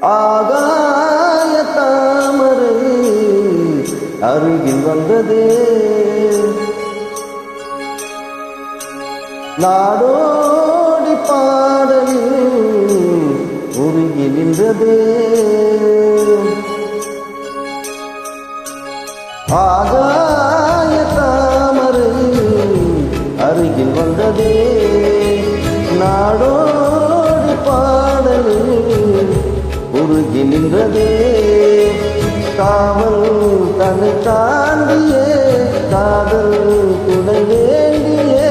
ஆகாய தாமரை அருகில் வந்ததே, நாடோடி பாடலில் உருகி நின்றதே. ஆகாய தாமரை அருகில் வந்ததே, நாடோடி பாடலில் உருகி நின்றதே. காவல் தன்னை தாண்டியே காதல் துணை வேண்டியே.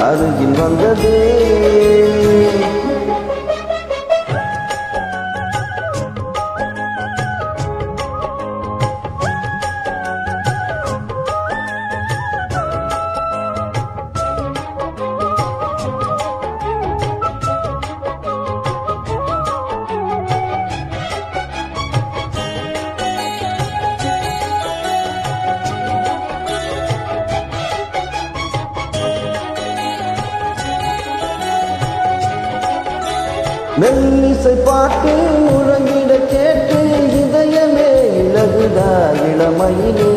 அருகில் வந்ததே. மெல்லிசை பாட்டு முழங்கிட கேட்டு இதயமே இலகுதா இளமையிலே.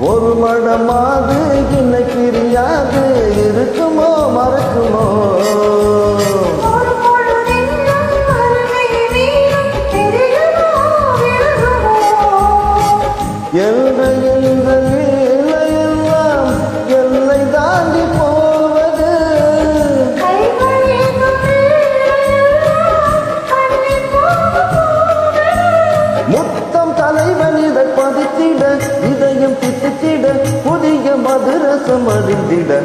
ஒரு மடமாது என்னை பிரியாது இருக்குமோ மறக்குமோ. எல்லையெல்லாம் எல்லை தாண்டி போவது, முத்தம் தலைவன் இதை பதித்திட, இதயம் திட்டிட, புதிய மதுரசம் அறிந்திட.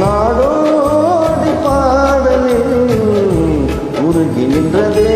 நாடோடி பாடலில் உருகி நின்றதே.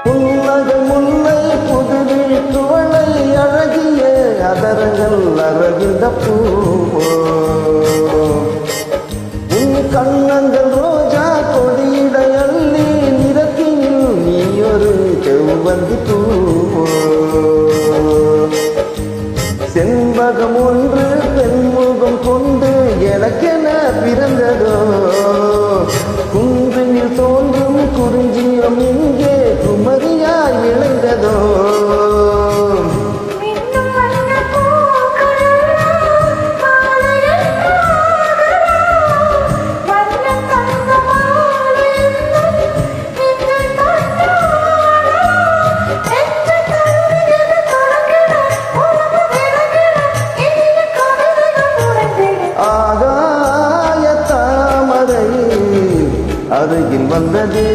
புன்னகை முல்லை புதுவிழி துவளை அழகிய அதரங்கள் அழகின்ற பூவோ. உன் கண்ணங்கள் ரோஜா கொடியிட அள்ளி நிறத்தினில் நீ ஒரு செவ்வந்தி பூவோ. செண்பகம் ஒன்று பெண்முகம் கொண்டு எனக்கென பிறந்ததோ. குன்றினில் தோன்றும் குறிஞ்சியம் இங்கே குமரியாய் விளைந்ததோ. ஆகாய தாமரை அருகில் வந்ததே.